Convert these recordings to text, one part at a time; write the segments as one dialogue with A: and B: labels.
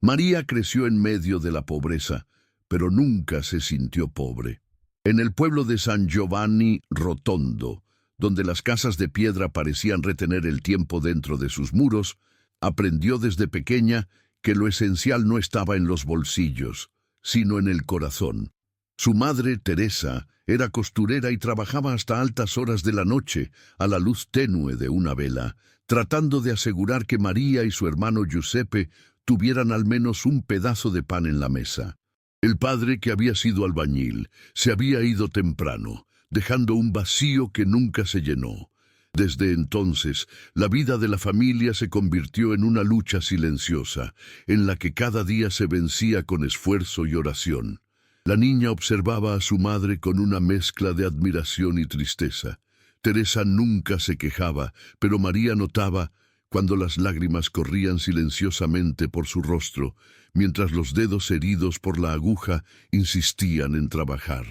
A: María creció en medio de la pobreza, pero nunca se sintió pobre. En el pueblo de San Giovanni Rotondo, donde las casas de piedra parecían retener el tiempo dentro de sus muros, aprendió desde pequeña que lo esencial no estaba en los bolsillos, sino en el corazón. Su madre, Teresa, era costurera y trabajaba hasta altas horas de la noche, a la luz tenue de una vela, tratando de asegurar que María y su hermano Giuseppe tuvieran al menos un pedazo de pan en la mesa. El padre, que había sido albañil, se había ido temprano, dejando un vacío que nunca se llenó. Desde entonces, la vida de la familia se convirtió en una lucha silenciosa, en la que cada día se vencía con esfuerzo y oración. La niña observaba a su madre con una mezcla de admiración y tristeza. Teresa nunca se quejaba, pero María notaba cuando las lágrimas corrían silenciosamente por su rostro, mientras los dedos heridos por la aguja insistían en trabajar.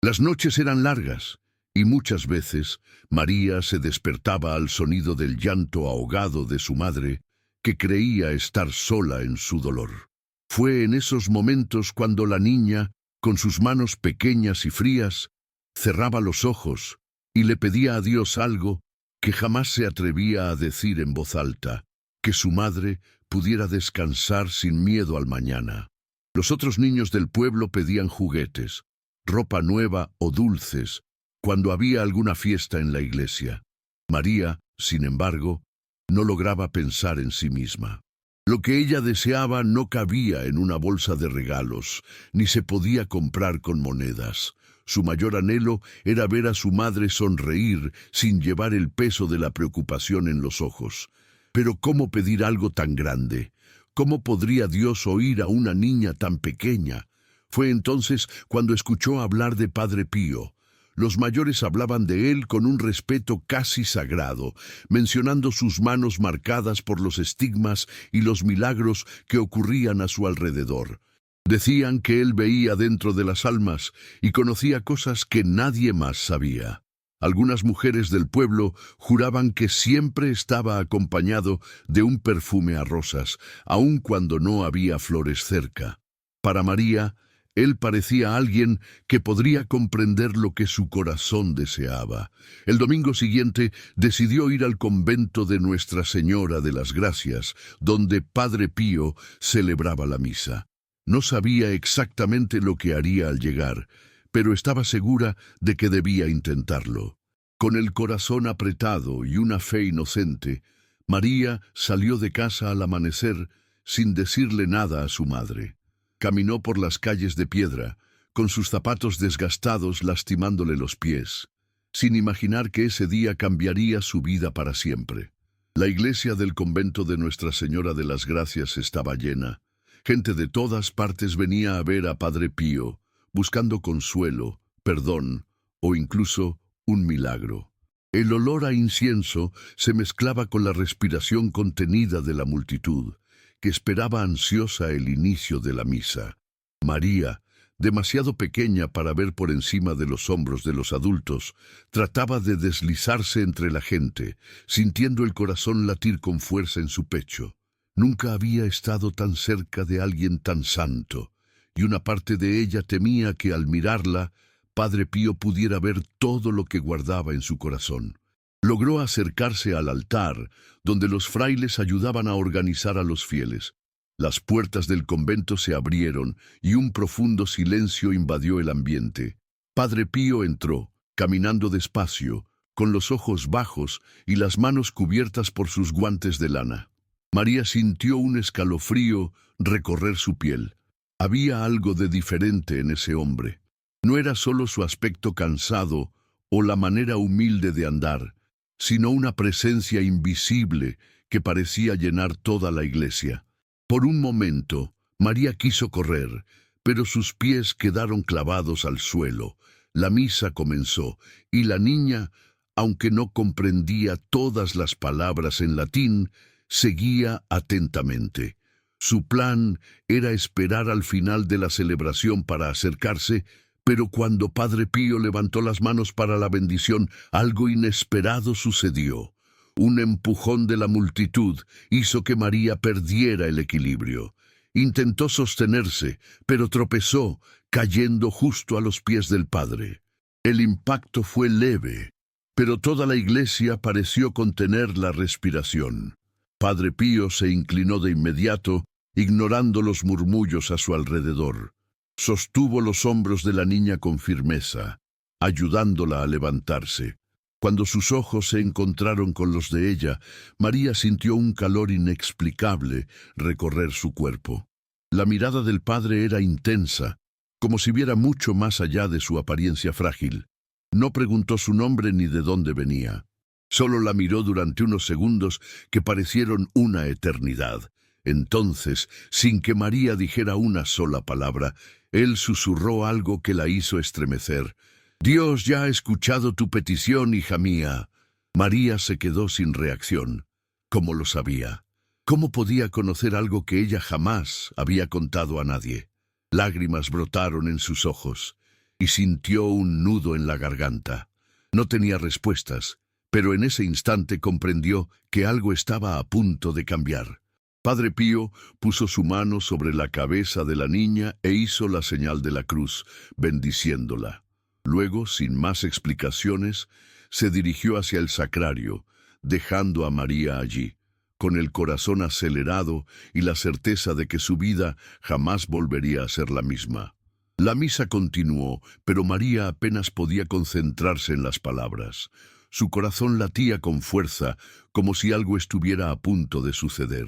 A: Las noches eran largas, y muchas veces María se despertaba al sonido del llanto ahogado de su madre, que creía estar sola en su dolor. Fue en esos momentos cuando la niña, con sus manos pequeñas y frías, cerraba los ojos y le pedía a Dios algo que jamás se atrevía a decir en voz alta: que su madre pudiera descansar sin miedo al mañana. Los otros niños del pueblo pedían juguetes, ropa nueva o dulces, cuando había alguna fiesta en la iglesia. María, sin embargo, no lograba pensar en sí misma. Lo que ella deseaba no cabía en una bolsa de regalos, ni se podía comprar con monedas. Su mayor anhelo era ver a su madre sonreír sin llevar el peso de la preocupación en los ojos. Pero ¿cómo pedir algo tan grande? ¿Cómo podría Dios oír a una niña tan pequeña? Fue entonces cuando escuchó hablar de Padre Pío. Los mayores hablaban de él con un respeto casi sagrado, mencionando sus manos marcadas por los estigmas y los milagros que ocurrían a su alrededor. Decían que él veía dentro de las almas y conocía cosas que nadie más sabía. Algunas mujeres del pueblo juraban que siempre estaba acompañado de un perfume a rosas, aun cuando no había flores cerca. Para María, él parecía alguien que podría comprender lo que su corazón deseaba. El domingo siguiente decidió ir al convento de Nuestra Señora de las Gracias, donde Padre Pío celebraba la misa. No sabía exactamente lo que haría al llegar, pero estaba segura de que debía intentarlo. Con el corazón apretado y una fe inocente, María salió de casa al amanecer sin decirle nada a su madre. Caminó por las calles de piedra, con sus zapatos desgastados lastimándole los pies, sin imaginar que ese día cambiaría su vida para siempre. La iglesia del convento de Nuestra Señora de las Gracias estaba llena. Gente de todas partes venía a ver a Padre Pío, buscando consuelo, perdón o incluso un milagro. El olor a incienso se mezclaba con la respiración contenida de la multitud, que esperaba ansiosa el inicio de la misa. María, demasiado pequeña para ver por encima de los hombros de los adultos, trataba de deslizarse entre la gente, sintiendo el corazón latir con fuerza en su pecho. Nunca había estado tan cerca de alguien tan santo, y una parte de ella temía que al mirarla, Padre Pío pudiera ver todo lo que guardaba en su corazón. Logró acercarse al altar, donde los frailes ayudaban a organizar a los fieles. Las puertas del convento se abrieron y un profundo silencio invadió el ambiente. Padre Pío entró, caminando despacio, con los ojos bajos y las manos cubiertas por sus guantes de lana. María sintió un escalofrío recorrer su piel. Había algo de diferente en ese hombre. No era solo su aspecto cansado o la manera humilde de andar, sino una presencia invisible que parecía llenar toda la iglesia. Por un momento, María quiso correr, pero sus pies quedaron clavados al suelo. La misa comenzó, y la niña, aunque no comprendía todas las palabras en latín, seguía atentamente. Su plan era esperar al final de la celebración para acercarse, pero cuando Padre Pío levantó las manos para la bendición, algo inesperado sucedió. Un empujón de la multitud hizo que María perdiera el equilibrio. Intentó sostenerse, pero tropezó, cayendo justo a los pies del padre. El impacto fue leve, pero toda la iglesia pareció contener la respiración. Padre Pío se inclinó de inmediato, ignorando los murmullos a su alrededor. Sostuvo los hombros de la niña con firmeza, ayudándola a levantarse. Cuando sus ojos se encontraron con los de ella, María sintió un calor inexplicable recorrer su cuerpo. La mirada del padre era intensa, como si viera mucho más allá de su apariencia frágil. No preguntó su nombre ni de dónde venía. Solo la miró durante unos segundos que parecieron una eternidad. Entonces, sin que María dijera una sola palabra, él susurró algo que la hizo estremecer. «Dios ya ha escuchado tu petición, hija mía». María se quedó sin reacción. ¿Cómo lo sabía? ¿Cómo podía conocer algo que ella jamás había contado a nadie? Lágrimas brotaron en sus ojos y sintió un nudo en la garganta. No tenía respuestas, pero en ese instante comprendió que algo estaba a punto de cambiar. Padre Pío puso su mano sobre la cabeza de la niña e hizo la señal de la cruz, bendiciéndola. Luego, sin más explicaciones, se dirigió hacia el sacrario, dejando a María allí, con el corazón acelerado y la certeza de que su vida jamás volvería a ser la misma. La misa continuó, pero María apenas podía concentrarse en las palabras. Su corazón latía con fuerza, como si algo estuviera a punto de suceder.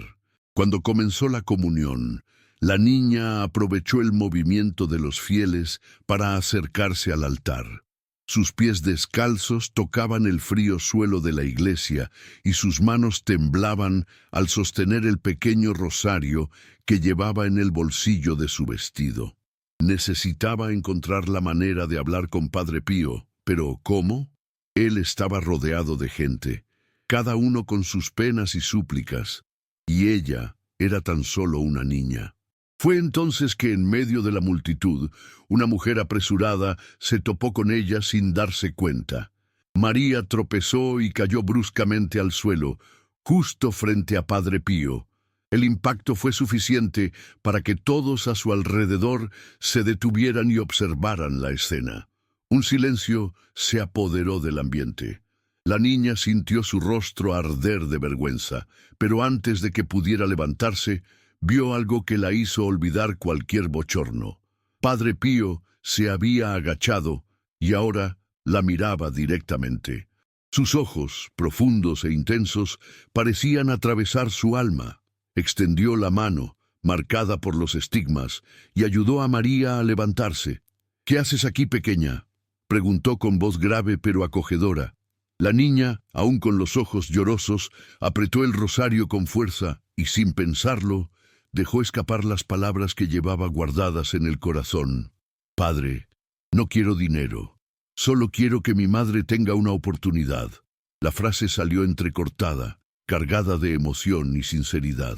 A: Cuando comenzó la comunión, la niña aprovechó el movimiento de los fieles para acercarse al altar. Sus pies descalzos tocaban el frío suelo de la iglesia y sus manos temblaban al sostener el pequeño rosario que llevaba en el bolsillo de su vestido. Necesitaba encontrar la manera de hablar con Padre Pío, pero ¿cómo? Él estaba rodeado de gente, cada uno con sus penas y súplicas, y ella era tan solo una niña. Fue entonces que en medio de la multitud, una mujer apresurada se topó con ella sin darse cuenta. María tropezó y cayó bruscamente al suelo, justo frente a Padre Pío. El impacto fue suficiente para que todos a su alrededor se detuvieran y observaran la escena. Un silencio se apoderó del ambiente. La niña sintió su rostro arder de vergüenza, pero antes de que pudiera levantarse, vio algo que la hizo olvidar cualquier bochorno. Padre Pío se había agachado y ahora la miraba directamente. Sus ojos, profundos e intensos, parecían atravesar su alma. Extendió la mano, marcada por los estigmas, y ayudó a María a levantarse. «¿Qué haces aquí, pequeña?», preguntó con voz grave pero acogedora. La niña, aún con los ojos llorosos, apretó el rosario con fuerza y, sin pensarlo, dejó escapar las palabras que llevaba guardadas en el corazón. «Padre, no quiero dinero. Solo quiero que mi madre tenga una oportunidad». La frase salió entrecortada, cargada de emoción y sinceridad.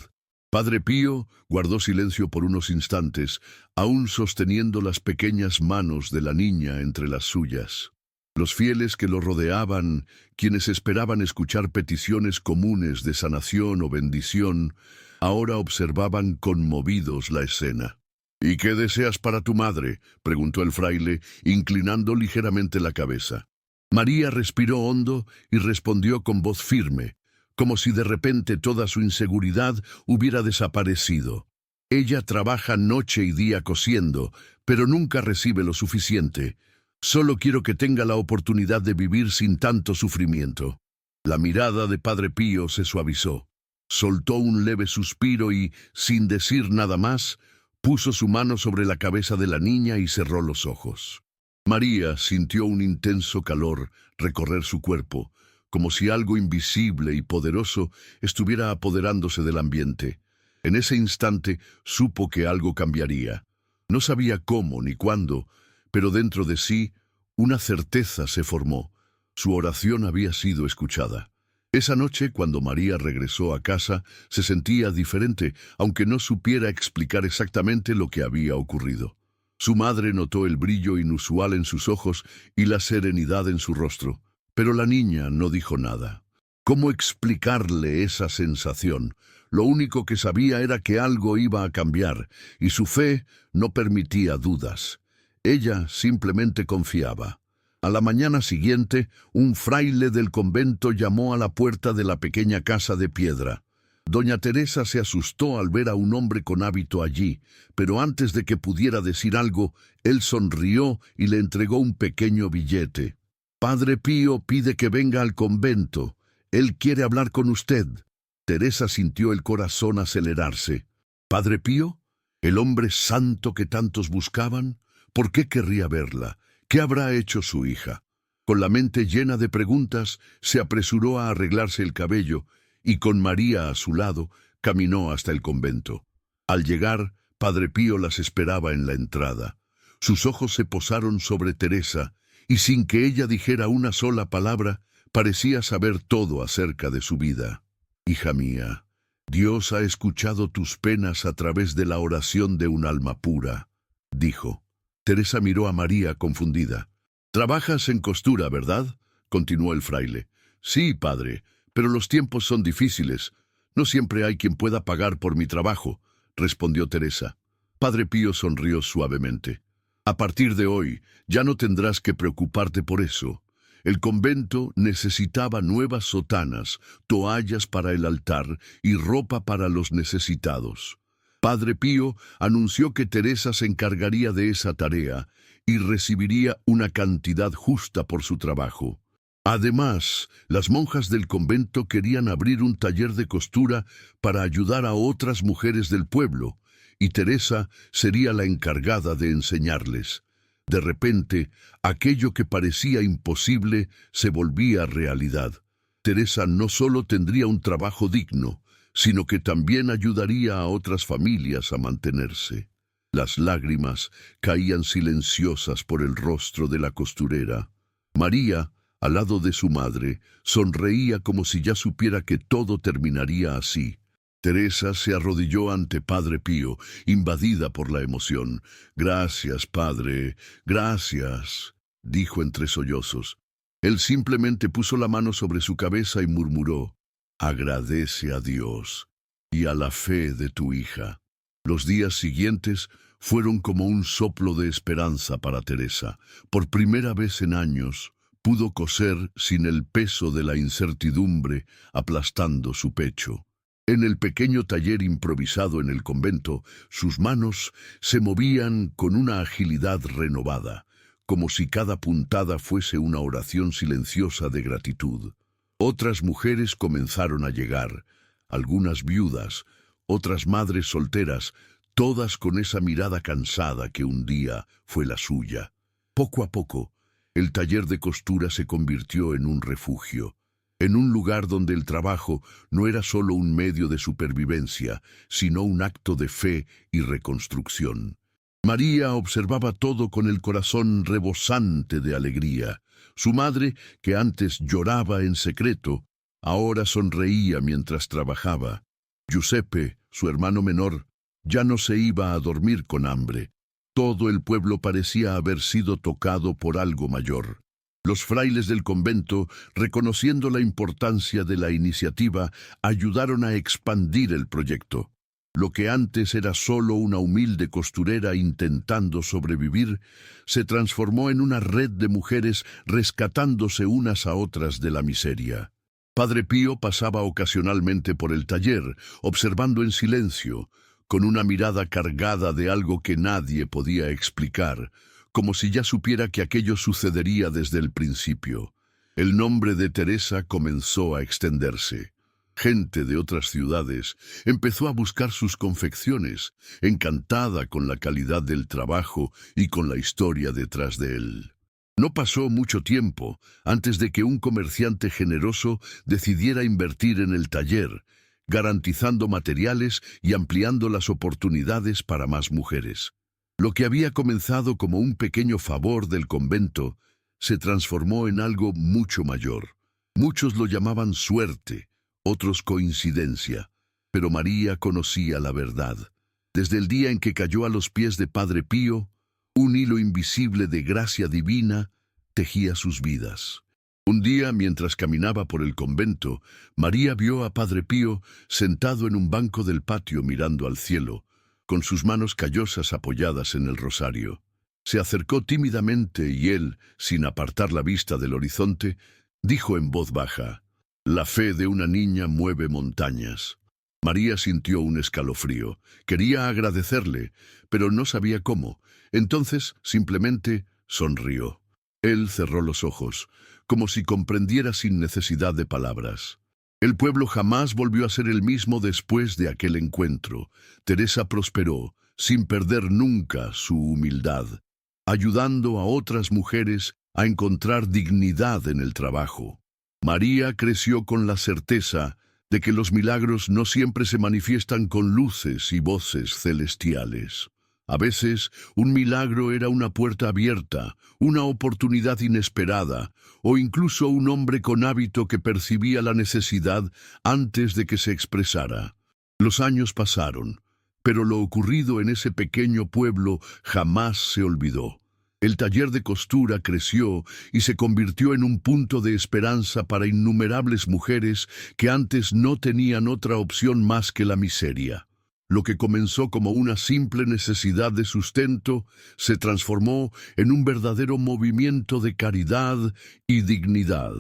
A: Padre Pío guardó silencio por unos instantes, aún sosteniendo las pequeñas manos de la niña entre las suyas. Los fieles que lo rodeaban, quienes esperaban escuchar peticiones comunes de sanación o bendición, ahora observaban conmovidos la escena. «¿Y qué deseas para tu madre?», preguntó el fraile, inclinando ligeramente la cabeza. María respiró hondo y respondió con voz firme, como si de repente toda su inseguridad hubiera desaparecido. «Ella trabaja noche y día cosiendo, pero nunca recibe lo suficiente. Solo quiero que tenga la oportunidad de vivir sin tanto sufrimiento». La mirada de Padre Pío se suavizó. Soltó un leve suspiro y, sin decir nada más, puso su mano sobre la cabeza de la niña y cerró los ojos. María sintió un intenso calor recorrer su cuerpo, como si algo invisible y poderoso estuviera apoderándose del ambiente. En ese instante supo que algo cambiaría. No sabía cómo ni cuándo, pero dentro de sí una certeza se formó. Su oración había sido escuchada. Esa noche, cuando María regresó a casa, se sentía diferente, aunque no supiera explicar exactamente lo que había ocurrido. Su madre notó el brillo inusual en sus ojos y la serenidad en su rostro, pero la niña no dijo nada. ¿Cómo explicarle esa sensación? Lo único que sabía era que algo iba a cambiar, y su fe no permitía dudas. Ella simplemente confiaba. A la mañana siguiente, un fraile del convento llamó a la puerta de la pequeña casa de piedra. Doña Teresa se asustó al ver a un hombre con hábito allí, pero antes de que pudiera decir algo, él sonrió y le entregó un pequeño billete. «Padre Pío pide que venga al convento. Él quiere hablar con usted». Teresa sintió el corazón acelerarse. ¿Padre Pío? ¿El hombre santo que tantos buscaban? ¿Por qué querría verla? ¿Qué habrá hecho su hija? Con la mente llena de preguntas, se apresuró a arreglarse el cabello y con María a su lado, caminó hasta el convento. Al llegar, Padre Pío las esperaba en la entrada. Sus ojos se posaron sobre Teresa y sin que ella dijera una sola palabra, parecía saber todo acerca de su vida. «Hija mía, Dios ha escuchado tus penas a través de la oración de un alma pura», dijo. Teresa miró a María confundida. «Trabajas en costura, ¿verdad?», continuó el fraile. «Sí, padre, pero los tiempos son difíciles. No siempre hay quien pueda pagar por mi trabajo», respondió Teresa. Padre Pío sonrió suavemente. «A partir de hoy, ya no tendrás que preocuparte por eso. El convento necesitaba nuevas sotanas, toallas para el altar y ropa para los necesitados». Padre Pío anunció que Teresa se encargaría de esa tarea y recibiría una cantidad justa por su trabajo. Además, las monjas del convento querían abrir un taller de costura para ayudar a otras mujeres del pueblo, y Teresa sería la encargada de enseñarles. De repente, aquello que parecía imposible se volvía realidad. Teresa no solo tendría un trabajo digno, sino que también ayudaría a otras familias a mantenerse. Las lágrimas caían silenciosas por el rostro de la costurera. María, al lado de su madre, sonreía como si ya supiera que todo terminaría así. Teresa se arrodilló ante Padre Pío, invadida por la emoción. «Gracias, padre, gracias», dijo entre sollozos. Él simplemente puso la mano sobre su cabeza y murmuró: «Agradece a Dios y a la fe de tu hija». Los días siguientes fueron como un soplo de esperanza para Teresa. Por primera vez en años, pudo coser sin el peso de la incertidumbre aplastando su pecho. En el pequeño taller improvisado en el convento, sus manos se movían con una agilidad renovada, como si cada puntada fuese una oración silenciosa de gratitud. Otras mujeres comenzaron a llegar, algunas viudas, otras madres solteras, todas con esa mirada cansada que un día fue la suya. Poco a poco, el taller de costura se convirtió en un refugio, en un lugar donde el trabajo no era solo un medio de supervivencia, sino un acto de fe y reconstrucción. María observaba todo con el corazón rebosante de alegría. Su madre, que antes lloraba en secreto, ahora sonreía mientras trabajaba. Giuseppe, su hermano menor, ya no se iba a dormir con hambre. Todo el pueblo parecía haber sido tocado por algo mayor. Los frailes del convento, reconociendo la importancia de la iniciativa, ayudaron a expandir el proyecto. Lo que antes era solo una humilde costurera intentando sobrevivir, se transformó en una red de mujeres rescatándose unas a otras de la miseria. Padre Pío pasaba ocasionalmente por el taller, observando en silencio, con una mirada cargada de algo que nadie podía explicar, como si ya supiera que aquello sucedería desde el principio. El nombre de Teresa comenzó a extenderse. Gente de otras ciudades empezó a buscar sus confecciones, encantada con la calidad del trabajo y con la historia detrás de él. No pasó mucho tiempo antes de que un comerciante generoso decidiera invertir en el taller, garantizando materiales y ampliando las oportunidades para más mujeres. Lo que había comenzado como un pequeño favor del convento se transformó en algo mucho mayor. Muchos lo llamaban suerte, otros coincidencia, pero María conocía la verdad. Desde el día en que cayó a los pies de Padre Pío, un hilo invisible de gracia divina tejía sus vidas. Un día, mientras caminaba por el convento, María vio a Padre Pío sentado en un banco del patio mirando al cielo, con sus manos callosas apoyadas en el rosario. Se acercó tímidamente y él, sin apartar la vista del horizonte, dijo en voz baja: «La fe de una niña mueve montañas». María sintió un escalofrío. Quería agradecerle, pero no sabía cómo. Entonces, simplemente, sonrió. Él cerró los ojos, como si comprendiera sin necesidad de palabras. El pueblo jamás volvió a ser el mismo después de aquel encuentro. Teresa prosperó, sin perder nunca su humildad, ayudando a otras mujeres a encontrar dignidad en el trabajo. María creció con la certeza de que los milagros no siempre se manifiestan con luces y voces celestiales. A veces, un milagro era una puerta abierta, una oportunidad inesperada, o incluso un hombre con hábito que percibía la necesidad antes de que se expresara. Los años pasaron, pero lo ocurrido en ese pequeño pueblo jamás se olvidó. El taller de costura creció y se convirtió en un punto de esperanza para innumerables mujeres que antes no tenían otra opción más que la miseria. Lo que comenzó como una simple necesidad de sustento se transformó en un verdadero movimiento de caridad y dignidad.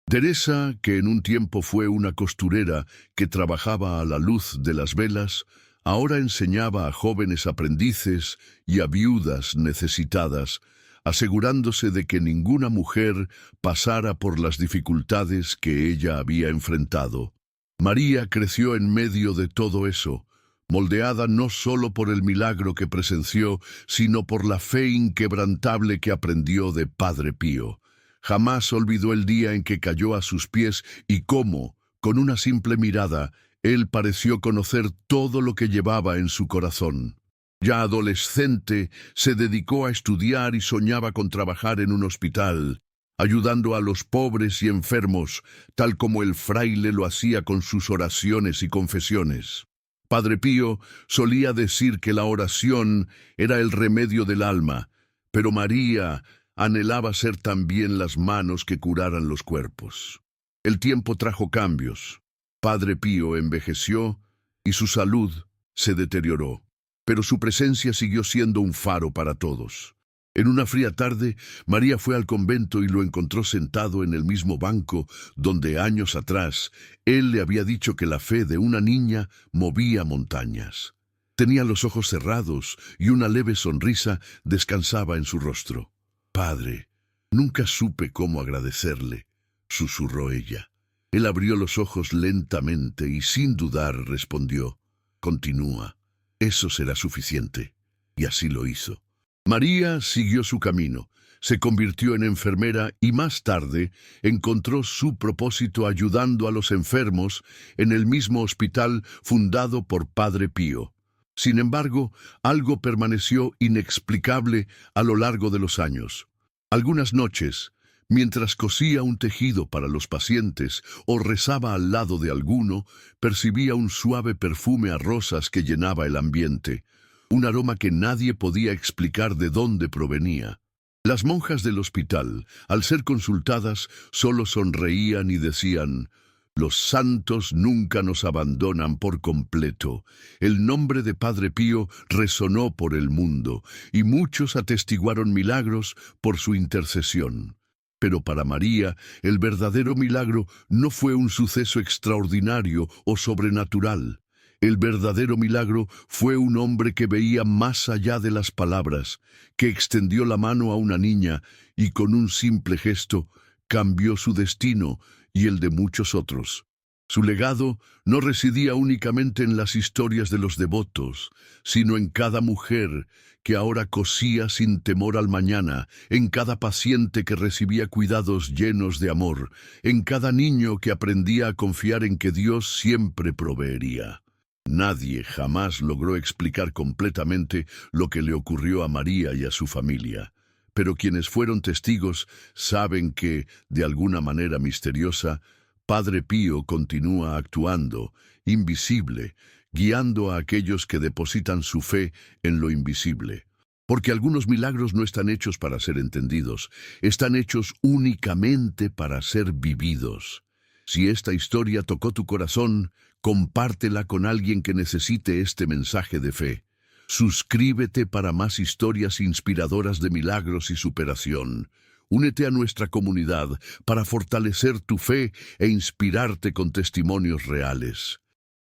A: Teresa, que en un tiempo fue una costurera que trabajaba a la luz de las velas, ahora enseñaba a jóvenes aprendices y a viudas necesitadas, asegurándose de que ninguna mujer pasara por las dificultades que ella había enfrentado. María creció en medio de todo eso, moldeada no solo por el milagro que presenció, sino por la fe inquebrantable que aprendió de Padre Pío. Jamás olvidó el día en que cayó a sus pies y cómo, con una simple mirada, él pareció conocer todo lo que llevaba en su corazón. Ya adolescente, se dedicó a estudiar y soñaba con trabajar en un hospital, ayudando a los pobres y enfermos, tal como el fraile lo hacía con sus oraciones y confesiones. Padre Pío solía decir que la oración era el remedio del alma, pero María anhelaba ser también las manos que curaran los cuerpos. El tiempo trajo cambios. Padre Pío envejeció y su salud se deterioró, pero su presencia siguió siendo un faro para todos. En una fría tarde, María fue al convento y lo encontró sentado en el mismo banco donde años atrás él le había dicho que la fe de una niña movía montañas. Tenía los ojos cerrados y una leve sonrisa descansaba en su rostro. «Padre, nunca supe cómo agradecerle», susurró ella. Él abrió los ojos lentamente y sin dudar respondió: «Continúa, eso será suficiente». Y así lo hizo. María siguió su camino, se convirtió en enfermera y más tarde encontró su propósito ayudando a los enfermos en el mismo hospital fundado por Padre Pío. Sin embargo, algo permaneció inexplicable a lo largo de los años. Algunas noches, mientras cosía un tejido para los pacientes o rezaba al lado de alguno, percibía un suave perfume a rosas que llenaba el ambiente, un aroma que nadie podía explicar de dónde provenía. Las monjas del hospital, al ser consultadas, solo sonreían y decían: «Los santos nunca nos abandonan por completo». El nombre de Padre Pío resonó por el mundo, y muchos atestiguaron milagros por su intercesión. Pero para María, el verdadero milagro no fue un suceso extraordinario o sobrenatural. El verdadero milagro fue un hombre que veía más allá de las palabras, que extendió la mano a una niña y con un simple gesto cambió su destino y el de muchos otros. Su legado no residía únicamente en las historias de los devotos, sino en cada mujer que ahora cosía sin temor al mañana, en cada paciente que recibía cuidados llenos de amor, en cada niño que aprendía a confiar en que Dios siempre proveería. Nadie jamás logró explicar completamente lo que le ocurrió a María y a su familia, pero quienes fueron testigos saben que, de alguna manera misteriosa, Padre Pío continúa actuando, invisible, guiando a aquellos que depositan su fe en lo invisible. Porque algunos milagros no están hechos para ser entendidos, están hechos únicamente para ser vividos. Si esta historia tocó tu corazón, compártela con alguien que necesite este mensaje de fe. Suscríbete para más historias inspiradoras de milagros y superación. Únete a nuestra comunidad para fortalecer tu fe e inspirarte con testimonios reales.